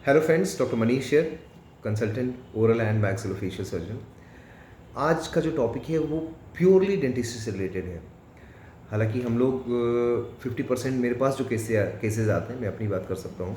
Hello friends, doctor Manish here, consultant oral and maxillofacial surgeon. आज का जो टॉपिक है वो प्योरली डेंटिस्ट्री से रिलेटेड है। हालांकि हम लोग 50% मेरे पास जो केसेस आते हैं, मैं अपनी बात कर सकता हूँ,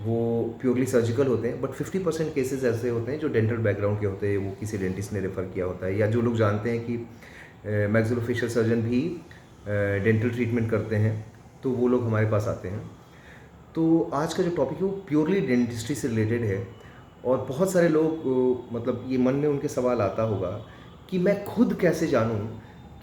वो प्योरली सर्जिकल होते हैं, बट 50% केसेस ऐसे होते हैं जो डेंटल बैकग्राउंड के होते हैं, वो किसी डेंटिस्ट ने रेफ़र किया होता है, या जो लोग जानते हैं कि मैक्सिलोफेशियल सर्जन भी डेंटल ट्रीटमेंट करते हैं, तो वो लोग हमारे पास आते हैं। तो आज का जो टॉपिक है वो प्योरली डेंटिस्ट्री से रिलेटेड है। और बहुत सारे लोग मतलब ये मन में उनके सवाल आता होगा कि मैं खुद कैसे जानूं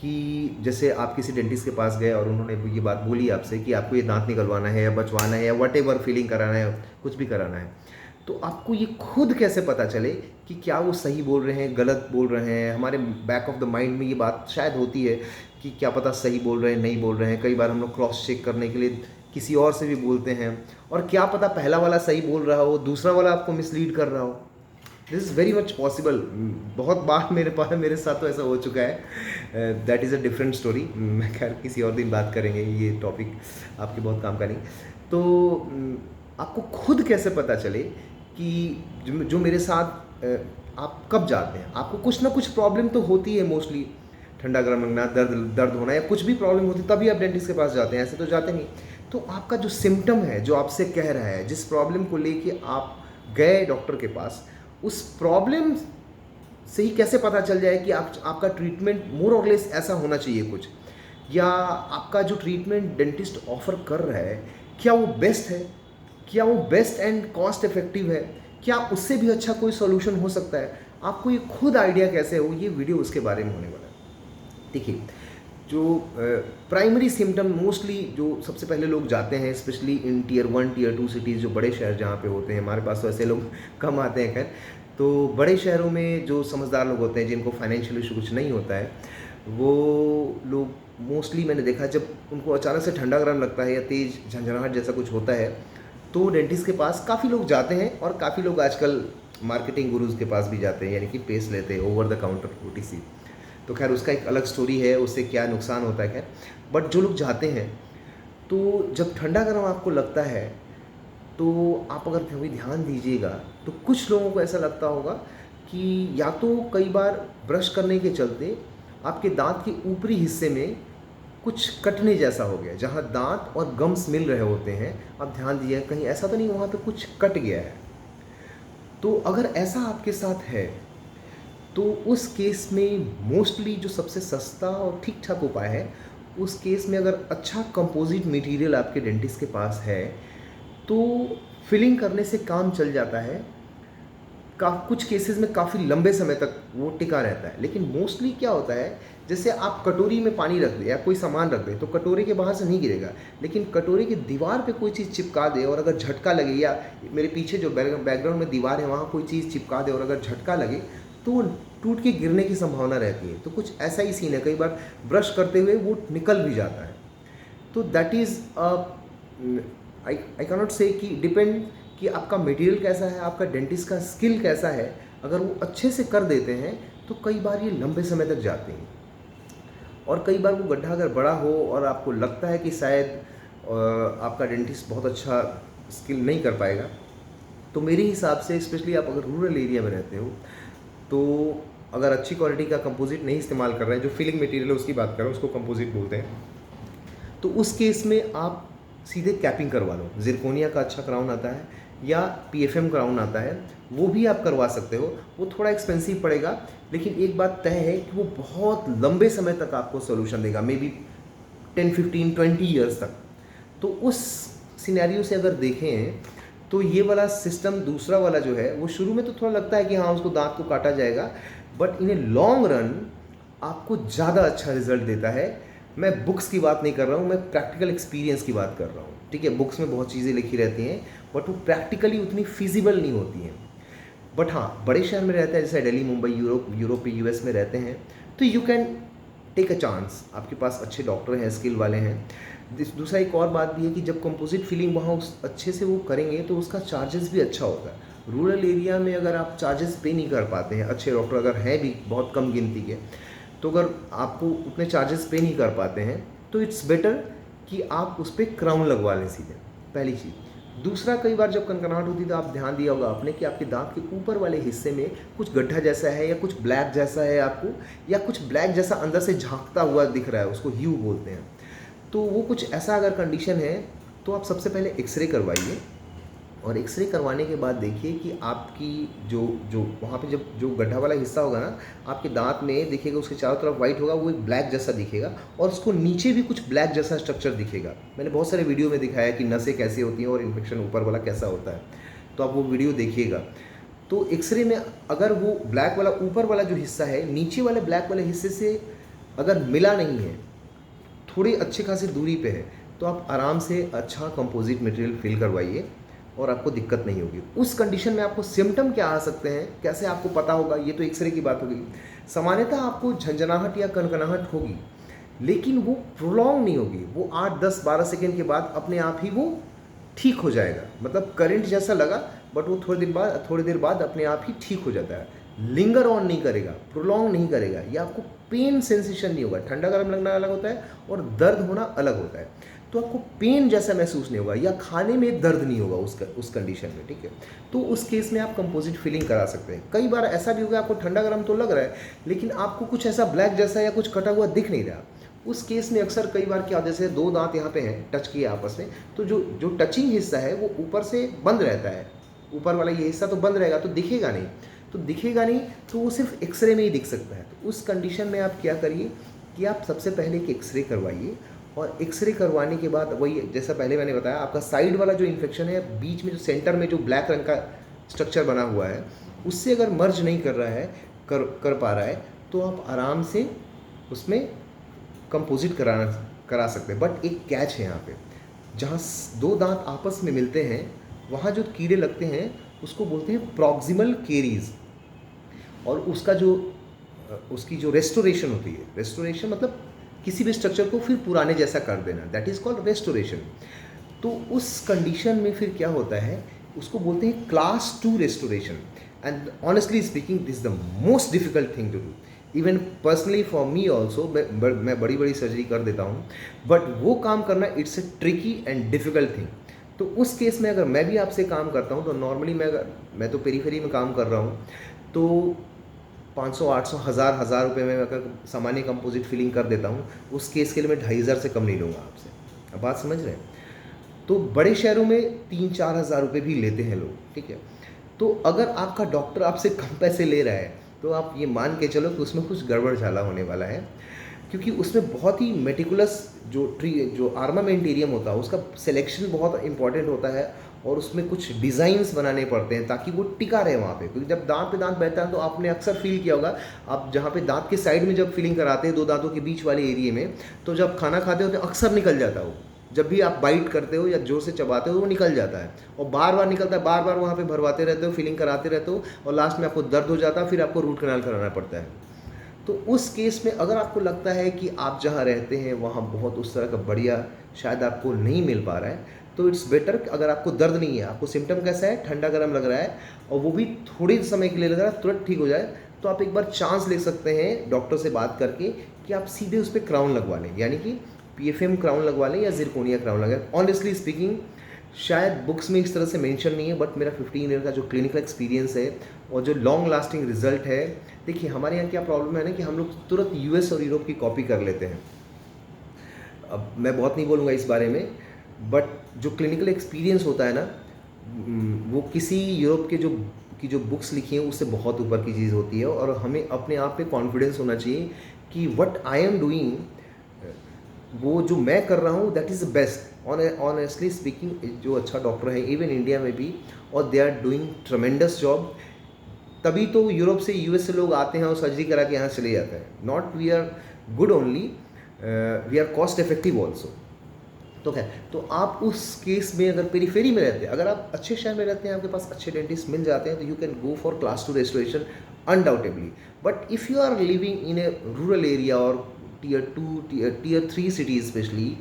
कि जैसे आप किसी डेंटिस्ट के पास गए और उन्होंने ये बात बोली आपसे कि आपको ये दांत निकलवाना है या बचवाना है या वट एवर फीलिंग कराना है, कुछ भी कराना है, तो आपको ये खुद कैसे पता चले कि क्या वो सही बोल रहे हैं, गलत बोल रहे हैं। हमारे बैक ऑफ द माइंड में ये बात शायद होती है कि क्या पता सही बोल रहे हैं, नहीं बोल रहे हैं। कई बार हम लोग क्रॉस चेक करने के लिए किसी और से भी बोलते हैं, और क्या पता पहला वाला सही बोल रहा हो, दूसरा वाला आपको मिसलीड कर रहा हो। This is very much possible. बहुत बार मेरे साथ तो ऐसा हो चुका है। That is a different story. मैं खैर किसी और दिन बात करेंगे, ये टॉपिक आपके बहुत काम का नहीं। तो आपको खुद कैसे पता चले कि जो मेरे साथ आप कब जाते हैं, आपको कुछ ना कुछ प्रॉब्लम तो होती है, मोस्टली ठंडा गर्म लगना, दर्द होना, या कुछ भी प्रॉब्लम होती है तभी आप डेंटिस्ट के पास जाते हैं, ऐसे तो जाते नहीं। तो आपका जो सिम्टम है, जो आपसे कह रहा है, जिस प्रॉब्लम को लेके आप गए डॉक्टर के पास, उस प्रॉब्लम से ही कैसे पता चल जाए कि आपका ट्रीटमेंट मोर और लेस ऐसा होना चाहिए कुछ, या आपका जो ट्रीटमेंट डेंटिस्ट ऑफर कर रहा है क्या वो बेस्ट है, क्या वो बेस्ट एंड कॉस्ट इफेक्टिव है, क्या उससे भी अच्छा कोई सोल्यूशन हो सकता है। आपको ये खुद आइडिया कैसे हो, ये वीडियो उसके बारे में होने वाला है। देखिए, जो प्राइमरी सिम्टम मोस्टली जो सबसे पहले लोग जाते हैं, specially in tier 1 tier 2 cities, जो बड़े शहर जहाँ पे होते हैं, हमारे पास तो ऐसे लोग कम आते हैं खैर। तो बड़े शहरों में जो समझदार लोग होते हैं, जिनको फाइनेंशियल इशू कुछ नहीं होता है, वो लोग मोस्टली मैंने देखा जब उनको अचानक से ठंडा गर्म लगता है या तेज़ झंझनाहट जैसा कुछ होता है, तो डेंटिस्ट के पास काफ़ी लोग जाते हैं, और काफ़ी लोग आजकल मार्केटिंग गुरुज के पास भी जाते हैं, यानी कि पेस्ट लेते हैं, ओवर द काउंटर OTC। तो खैर उसका एक अलग स्टोरी है, उससे क्या नुकसान होता है खैर। बट जो लोग जाते हैं, तो जब ठंडा गर्म आपको लगता है, तो आप अगर कभी ध्यान दीजिएगा तो कुछ लोगों को ऐसा लगता होगा कि या तो कई बार ब्रश करने के चलते आपके दांत के ऊपरी हिस्से में कुछ कटने जैसा हो गया, जहाँ दांत और गम्स मिल रहे होते हैं। आप ध्यान दीजिए, कहीं ऐसा तो नहीं वहाँ पे कुछ कट गया है। तो अगर ऐसा आपके साथ है, तो उस केस में मोस्टली जो सबसे सस्ता और ठीक ठाक उपाय है, उस केस में अगर अच्छा कंपोजिट मटेरियल आपके डेंटिस्ट के पास है, तो फिलिंग करने से काम चल जाता है। कुछ केसेस में काफ़ी लंबे समय तक वो टिका रहता है। लेकिन मोस्टली क्या होता है, जैसे आप कटोरी में पानी रख दें या कोई सामान रख दें, तो कटोरे के बाहर से नहीं गिरेगा, लेकिन कटोरे की दीवार पे कोई चीज़ चिपका दे और अगर झटका लगे, या मेरे पीछे जो बैकग्राउंड में दीवार है वहाँ कोई चीज़ चिपका दे और अगर झटका लगे, तो वो टूट के गिरने की संभावना रहती है। तो कुछ ऐसा ही सीन है, कई बार ब्रश करते हुए वो निकल भी जाता है। तो that is I cannot say कि डिपेंड कि आपका मटेरियल कैसा है, आपका डेंटिस्ट का स्किल कैसा है। अगर वो अच्छे से कर देते हैं तो कई बार ये लंबे समय तक जाते हैं। और कई बार वो गड्ढा अगर बड़ा हो और आपको लगता है कि शायद आपका डेंटिस्ट बहुत अच्छा स्किल नहीं कर पाएगा, तो मेरे हिसाब से स्पेशली आप अगर रूरल एरिया में रहते हो, तो अगर अच्छी क्वालिटी का कंपोजिट नहीं इस्तेमाल कर रहे हैं, जो फिलिंग मटेरियल है उसकी बात कर रहा हूँ, उसको कंपोजिट बोलते हैं, तो उस केस में आप सीधे कैपिंग करवा लो। जिरकोनिया का अच्छा क्राउन आता है या PFM क्राउन आता है, वो भी आप करवा सकते हो। वो थोड़ा एक्सपेंसिव पड़ेगा, लेकिन एक बात तय है कि वो बहुत लंबे समय तक आपको सोल्यूशन देगा, मे बी 10, 15, 20 ईयर्स तक। तो उस सिनेरियो से अगर देखें, तो ये वाला सिस्टम दूसरा वाला जो है, वो शुरू में तो थोड़ा लगता है कि हाँ उसको दांत को काटा जाएगा, but in a long run आपको ज़्यादा अच्छा रिजल्ट देता है। मैं बुक्स की बात नहीं कर रहा हूँ, मैं प्रैक्टिकल एक्सपीरियंस की बात कर रहा हूँ। ठीक है, बुक्स में बहुत चीज़ें लिखी रहती हैं, बट वो प्रैक्टिकली उतनी फिजिबल नहीं होती हैं। बट हाँ, बड़े शहर में रहता है, जैसे दिल्ली, मुंबई, यूरोप US में रहते हैं, तो you can take a chance. आपके पास अच्छे डॉक्टर हैं, स्किल वाले हैं। दूसरा एक और बात भी है कि जब कंपोजिट फिलिंग वहाँ उस अच्छे से वो करेंगे, तो उसका चार्जेस भी अच्छा होगा। रूरल एरिया में अगर आप चार्जेस पे नहीं कर पाते हैं, अच्छे डॉक्टर अगर हैं भी बहुत कम गिनती के, तो अगर आपको उतने चार्जेस पे नहीं कर पाते हैं, तो इट्स बेटर कि आप उस पर क्राउन लगवा लें सीधे, पहली चीज़। दूसरा, कई बार जब कनकनाहट होती है तो आप ध्यान दिया होगा आपने कि आपके दांत के ऊपर वाले हिस्से में कुछ गड्ढा जैसा है या कुछ ब्लैक जैसा है आपको, या कुछ ब्लैक जैसा अंदर से झांकता हुआ दिख रहा है, उसको ह्यू बोलते हैं। तो वो कुछ ऐसा अगर कंडीशन है तो आप सबसे पहले एक्सरे करवाइए, और एक्सरे करवाने के बाद देखिए कि आपकी जो जो वहाँ पे जब जो गड्ढा वाला हिस्सा होगा ना, आपके दांत में देखिएगा उसके चारों तरफ वाइट होगा, वो एक ब्लैक जैसा दिखेगा, और उसको नीचे भी कुछ ब्लैक जैसा स्ट्रक्चर दिखेगा। मैंने बहुत सारे वीडियो में दिखाया कि नसें कैसी होती हैं और इन्फेक्शन ऊपर वाला कैसा होता है, तो आप वो वीडियो देखिएगा। तो एक्सरे में अगर वो ब्लैक वाला ऊपर वाला जो हिस्सा है नीचे वाले ब्लैक वाले हिस्से से अगर मिला नहीं है, थोड़ी अच्छी खासी दूरी पे है, तो आप आराम से अच्छा कंपोजिट मटेरियल फिल करवाइए और आपको दिक्कत नहीं होगी। उस कंडीशन में आपको सिम्टम क्या आ सकते हैं, कैसे आपको पता होगा, ये तो एक्सरे की बात होगी। सामान्यतः आपको झंझनाहट या कनकनाहट होगी, लेकिन वो प्रोलॉन्ग नहीं होगी, वो 8, 10, 12 सेकेंड के बाद अपने आप ही वो ठीक हो जाएगा। मतलब करंट जैसा लगा, बट वो थोड़ी देर बाद अपने आप ही ठीक हो जाता है। लिंगर ऑन नहीं करेगा, प्रोलॉन्ग नहीं करेगा, या आपको पेन सेंसेशन नहीं होगा। ठंडा गर्म लगना अलग होता है और दर्द होना अलग होता है। तो आपको पेन जैसा महसूस नहीं होगा, या खाने में दर्द नहीं होगा उस कंडीशन में, ठीक है। तो उस केस में आप कंपोजिट फिलिंग करा सकते हैं। कई बार ऐसा भी होगा आपको ठंडा गर्म तो लग रहा है, लेकिन आपको कुछ ऐसा ब्लैक जैसा या कुछ कटा हुआ दिख नहीं रहा। उस केस में अक्सर कई बार क्या, जैसे 2 दांत यहाँ पे हैं टच किए आपस में, तो जो टचिंग हिस्सा है वो ऊपर से बंद रहता है, ऊपर वाला ये हिस्सा तो बंद रहेगा, तो दिखेगा नहीं। तो वो सिर्फ एक्सरे में ही दिख सकता है। तो उस कंडीशन में आप क्या करिए कि आप सबसे पहले एक एक्सरे करवाइए, और एक्सरे करवाने के बाद वही जैसा पहले मैंने बताया, आपका साइड वाला जो इन्फेक्शन है, बीच में जो सेंटर में जो ब्लैक रंग का स्ट्रक्चर बना हुआ है, उससे अगर मर्ज नहीं कर रहा है, कर पा रहा है, तो आप आराम से उसमें कंपोजिट करा सकते हैं। बट एक कैच है यहाँ पे, जहाँ 2 दांत आपस में मिलते हैं वहाँ जो कीड़े लगते हैं उसको बोलते हैं प्रॉक्सिमल केरीज, और उसकी जो रेस्टोरेशन होती है, रेस्टोरेशन मतलब किसी भी स्ट्रक्चर को फिर पुराने जैसा कर देना, दैट इज़ कॉल्ड रेस्टोरेशन। तो उस कंडीशन में फिर क्या होता है, उसको बोलते हैं class 2 restoration. And honestly speaking, this is the most difficult thing to do. Even personally for me also, मैं बड़ी बड़ी सर्जरी कर देता हूँ, बट वो काम करना it's a tricky and difficult thing. तो उस केस में अगर मैं भी आपसे काम करता हूँ, तो नॉर्मली मैं तो पेरीफेरी में काम कर रहा हूँ, तो 500, 800, 1000 रुपये में अगर सामान्य कंपोजिट फिलिंग कर देता हूँ, उस केस के लिए मैं 2500 से कम नहीं लूँगा आपसे। अब बात समझ रहे हैं? तो बड़े शहरों में 3-4 हज़ार रुपये भी लेते हैं लोग, ठीक है। तो अगर आपका डॉक्टर आपसे कम पैसे ले रहा है, तो आप ये मान के चलो कि उसमें कुछ गड़बड़ झाला होने वाला है, क्योंकि उसमें बहुत ही मेटिकुलस जो आर्मामेंटेरियम होता है उसका सिलेक्शन बहुत इंपॉर्टेंट होता है, और उसमें कुछ डिज़ाइंस बनाने पड़ते हैं ताकि वो टिका रहे वहाँ पे। क्योंकि जब दांत पे दांत बैठता है, तो आपने अक्सर फील किया होगा, आप जहाँ पे दांत के साइड में जब फिलिंग कराते हैं 2 दांतों के बीच वाले एरिया में, तो जब खाना खाते हो तो अक्सर निकल जाता हो, जब भी आप बाइट करते हो या जोर से चबाते हो वो निकल जाता है, और बार बार निकलता है, बार बार वहाँ पे भरवाते रहते हो, फिलिंग कराते रहते हो, और लास्ट में आपको दर्द हो जाता है, फिर आपको रूट कनाल कराना पड़ता है। तो उस केस में अगर आपको लगता है कि आप जहाँ रहते हैं वहाँ बहुत उस तरह का बढ़िया शायद आपको नहीं मिल पा रहा है, तो इट्स बेटर, अगर आपको दर्द नहीं है, आपको सिम्टम कैसा है, ठंडा गर्म लग रहा है, और वो भी थोड़े समय के लिए लग रहा है, तुरंत ठीक हो जाए, तो आप एक बार चांस ले सकते हैं डॉक्टर से बात करके कि आप सीधे उस पर क्राउन लगवा लें, यानी कि PFM क्राउन लगवा लें या जिरकोनिया क्राउन लगा। ऑनेस्टली स्पीकिंग, शायद बुक्स में इस तरह से मेंशन नहीं है, बट मेरा 15 ईयर का जो क्लिनिकल एक्सपीरियंस है और जो लॉन्ग लास्टिंग रिजल्ट है, देखिए हमारे यहाँ क्या प्रॉब्लम है ना कि हम लोग तुरंत US और यूरोप की कॉपी कर लेते हैं। अब मैं बहुत नहीं बोलूँगा इस बारे में, बट जो क्लिनिकल एक्सपीरियंस होता है ना, वो किसी यूरोप के जो बुक्स लिखी हैं उससे बहुत ऊपर की चीज़ होती है, और हमें अपने आप पे कॉन्फिडेंस होना चाहिए कि व्हाट आई एम डूइंग, वो जो मैं कर रहा हूँ that is the best. Honestly speaking, जो अच्छा डॉक्टर है इवन इंडिया में भी, और they are doing tremendous job, तभी तो यूरोप से US से लोग आते हैं और सर्जरी करा के यहाँ चले जाते हैं। Not we are good only, we are cost effective also. तो खैर, तो आप उस केस में अगर पेरीफेरी में रहते हैं, अगर आप अच्छे शहर में रहते हैं, आपके पास अच्छे डेंटिस्ट मिल जाते हैं, तो you can go for class 2 restoration undoubtedly. But if you are living in a rural area और Tier 2, Tier 3 सिटीज़ स्पेशली,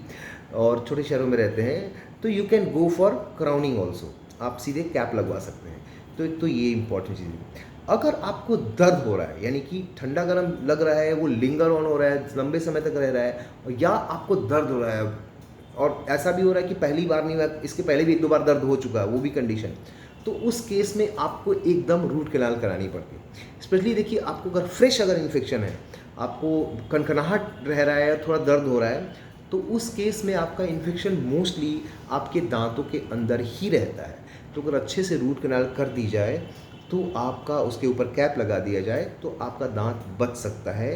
और छोटे शहरों में रहते हैं, तो you can go for crowning also, आप सीधे कैप लगवा सकते हैं। तो एक तो ये इंपॉर्टेंट चीज़ है। अगर आपको दर्द हो रहा है, यानी कि ठंडा गर्म लग रहा है, वो लिंगर ऑन हो रहा है, लंबे समय तक रह रहा है, या आपको दर्द हो रहा है और ऐसा भी हो रहा है कि पहली बार नहीं हुआ, इसके पहले भी 1-2 बार दर्द हो चुका है, वो भी कंडीशन, तो उस केस में आपको एकदम रूट कैनाल करानी पड़ती है। स्पेशली देखिए, आपको अगर फ्रेश अगर इन्फेक्शन है, आपको कनकनाहट रह रहा है, थोड़ा दर्द हो रहा है, तो उस केस में आपका इन्फेक्शन मोस्टली आपके दांतों के अंदर ही रहता है। तो अगर अच्छे से रूट कैनाल कर दी जाए, तो आपका उसके ऊपर कैप लगा दिया जाए, तो आपका दांत बच सकता है,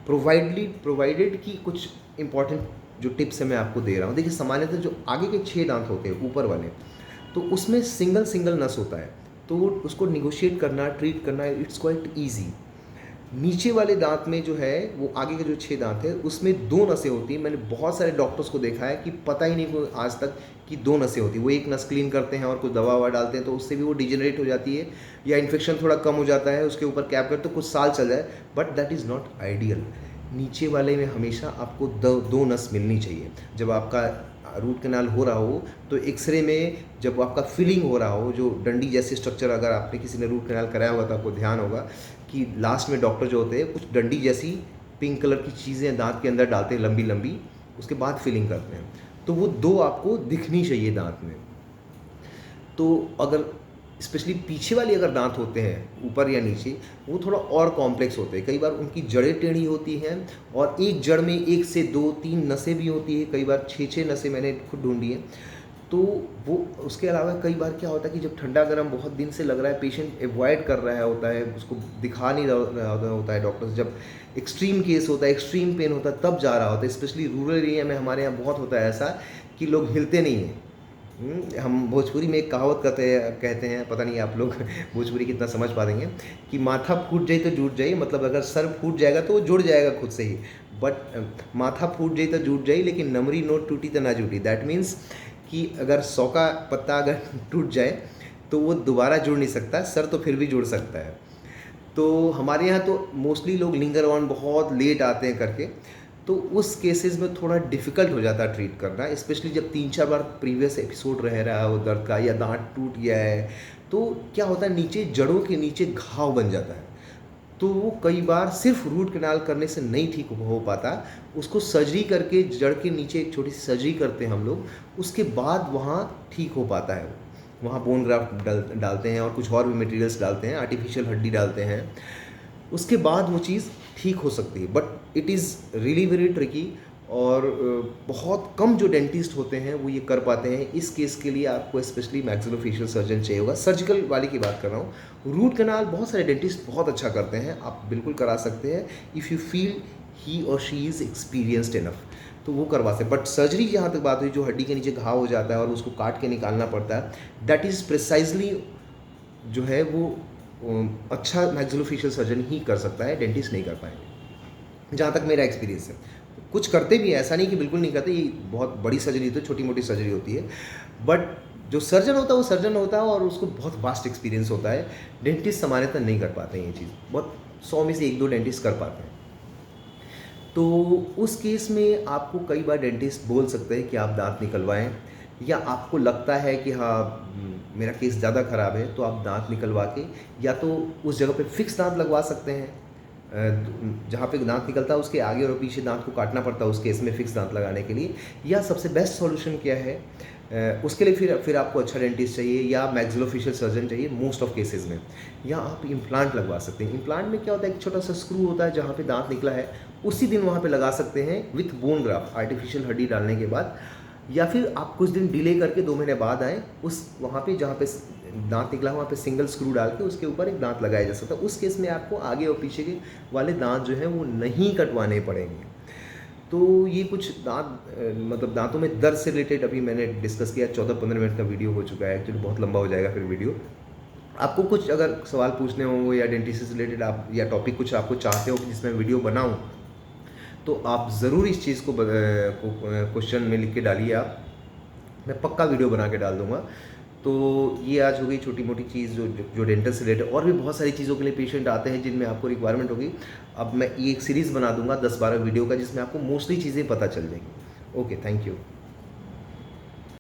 प्रोवाइडेड कि कुछ इंपॉर्टेंट जो टिप्स है मैं आपको दे रहा हूँ। देखिए, सामान्यतः जो आगे के 6 दांत होते हैं ऊपर वाले, तो उसमें सिंगल नस होता है, तो उसको निगोशिएट करना, ट्रीट करना, इट्स क्वाइट ईजी। नीचे वाले दांत में जो है, वो आगे के जो 6 दांत है, उसमें 2 नसें होती हैं। मैंने बहुत सारे डॉक्टर्स को देखा है कि पता ही नहीं को आज तक कि 2 नसें होती हैं। वो एक नस क्लीन करते हैं और कुछ दवा ववा डालते हैं, तो उससे भी वो डिजेनरेट हो जाती है, या इन्फेक्शन थोड़ा कम हो जाता है, उसके ऊपर कैप कर तो कुछ साल चल जाए, but that is not ideal. नीचे वाले में हमेशा आपको 2 नस मिलनी चाहिए। जब आपका रूट कैनाल हो रहा हो, तो एक्सरे में जब आपका फिलिंग हो रहा हो, जो डंडी जैसे स्ट्रक्चर, अगर आपने किसी ने रूट कैनाल कराया हुआ तो आपको ध्यान होगा कि लास्ट में डॉक्टर जो होते हैं कुछ डंडी जैसी पिंक कलर की चीज़ें दांत के अंदर डालते हैं, लंबी लंबी, उसके बाद फिलिंग करते हैं, तो वो 2 आपको दिखनी चाहिए दांत में। तो अगर स्पेशली पीछे वाले अगर दांत होते हैं ऊपर या नीचे, वो थोड़ा और कॉम्प्लेक्स होते हैं। कई बार उनकी जड़ें टेढ़ी होती हैं, और एक जड़ में 1 से 2-3 नसें भी होती है, कई बार 6-6 नसें मैंने खुद ढूंढी हैं। तो वो उसके अलावा कई बार क्या होता है कि जब ठंडा गर्म बहुत दिन से लग रहा है, पेशेंट एवॉइड कर रहा होता है, उसको दिखा नहीं रहा होता है डॉक्टर, जब एक्सट्रीम केस होता है, एक्सट्रीम पेन होता है, तब जा रहा होता है। स्पेशली रूरल एरिया में हमारे यहाँ बहुत होता है ऐसा कि लोग हिलते नहीं हैं। हम भोजपुरी में एक कहावत कहते हैं, पता नहीं आप लोग भोजपुरी कितना समझ पा देंगे, कि माथा फूट जाए तो जुट जाए। मतलब अगर सर फूट जाएगा तो वो जुड़ जाएगा खुद से ही, बट माथा फूट जाए तो जुट जाए, लेकिन नमरी नोट टूटी तो ना जुटी। दैट मीन्स कि अगर 100 का पत्ता अगर टूट जाए तो वो दोबारा जुड़ नहीं सकता, सर तो फिर भी जुड़ सकता है। तो हमारे यहाँ तो मोस्टली लोग लिंगर ऑन बहुत लेट आते हैं करके, तो उस केसेस में थोड़ा डिफ़िकल्ट हो जाता है ट्रीट करना, स्पेशली जब 3-4 बार प्रीवियस एपिसोड रह रहा है वो दर्द का, या दांत टूट गया है, तो क्या होता है, नीचे जड़ों के नीचे घाव बन जाता है। तो वो कई बार सिर्फ रूट कैनाल करने से नहीं ठीक हो पाता, उसको सर्जरी करके जड़ के नीचे एक छोटी सी सर्जरी करते हैं हम लोग, उसके बाद वहाँ ठीक हो पाता है। वहाँ बोन ग्राफ्ट डालते हैं और कुछ और भी मटेरियल्स डालते हैं, आर्टिफिशियल हड्डी डालते हैं, उसके बाद वो चीज़ ठीक हो सकती है। But it is really very tricky, और बहुत कम जो डेंटिस्ट होते हैं वो ये कर पाते हैं। इस केस के लिए आपको स्पेशली मैक्सिलोफेशियल सर्जन चाहिए होगा। सर्जिकल वाले की बात कर रहा हूँ। रूट कैनाल बहुत सारे डेंटिस्ट बहुत अच्छा करते हैं, आप बिल्कुल करा सकते हैं, इफ़ यू फील ही और शी इज़ एक्सपीरियंस्ड इनफ, तो वो करवा सकते। बट सर्जरी जहाँ तक बात हुई, जो हड्डी के नीचे घाव हो जाता है और उसको काट के निकालना पड़ता है, दैट इज़ प्रिसाइजली जो है वो अच्छा मैक्सिलोफेशियल सर्जन ही कर सकता है, डेंटिस्ट नहीं कर पाएंगे, जहाँ तक मेरा एक्सपीरियंस है। कुछ करते भी हैं, ऐसा नहीं कि बिल्कुल नहीं करते, ये बहुत बड़ी सर्जरी होती है, छोटी मोटी सर्जरी होती है, बट जो सर्जन होता है वो सर्जन होता है और उसको बहुत वास्ट एक्सपीरियंस होता है। डेंटिस्ट सामान्यतः नहीं कर पाते हैं ये चीज़, बहुत 100 में से 1-2 डेंटिस्ट कर पाते हैं। तो उस केस में आपको कई बार डेंटिस्ट बोल सकते हैं कि आप दांत निकलवाएं, या आपको लगता है कि हाँ मेरा केस ज़्यादा ख़राब है, तो आप दांत निकलवा के या तो उस जगह पे फिक्स दांत लगवा सकते हैं, जहाँ पे दांत निकलता है उसके आगे और पीछे दांत को काटना पड़ता है उस केस में फिक्स दांत लगाने के लिए। या सबसे बेस्ट सॉल्यूशन क्या है, उसके लिए फिर आपको अच्छा डेंटिस्ट चाहिए या मैक्सिलोफेशियल सर्जन चाहिए मोस्ट ऑफ केसेस में, या आप इम्प्लांट लगवा सकते हैं। इम्प्लांट में क्या होता है, एक छोटा सा स्क्रू होता है जहाँ पे दांत निकला है, उसी दिन वहाँ पे लगा सकते हैं विथ बोन ग्राफ्ट, आर्टिफिशियल हड्डी डालने के बाद, या फिर आप कुछ दिन डिले करके 2 महीने बाद आएँ, उस वहाँ पे जहाँ पे दांत निकला वहाँ पे सिंगल स्क्रू डाल के उसके ऊपर एक दांत लगाया जा सकता है। उस केस में आपको आगे और पीछे के वाले दांत जो हैं वो नहीं कटवाने पड़ेंगे। तो ये कुछ मतलब दांतों में दर्द से रिलेटेड अभी मैंने डिस्कस किया। 14-15 मिनट का वीडियो हो चुका है, एक्चुअली बहुत लंबा हो जाएगा फिर वीडियो। आपको कुछ अगर सवाल पूछने हो या डेंटिस्ट से रिलेटेड आप या टॉपिक कुछ आपको चाहते हो कि जिसमें वीडियो बनाऊँ, तो आप ज़रूर इस चीज़ को क्वेश्चन में लिख के डालिए, आप मैं पक्का वीडियो बना के डाल दूँगा। तो ये आज हो गई छोटी मोटी चीज़ जो डेंटल से रिलेटेड। और भी बहुत सारी चीज़ों के लिए पेशेंट आते हैं जिनमें आपको रिक्वायरमेंट होगी। अब मैं ये एक सीरीज़ बना दूंगा 10-12 वीडियो का, जिसमें आपको मोस्टली चीज़ें पता चल जाएंगी। Okay, thank you.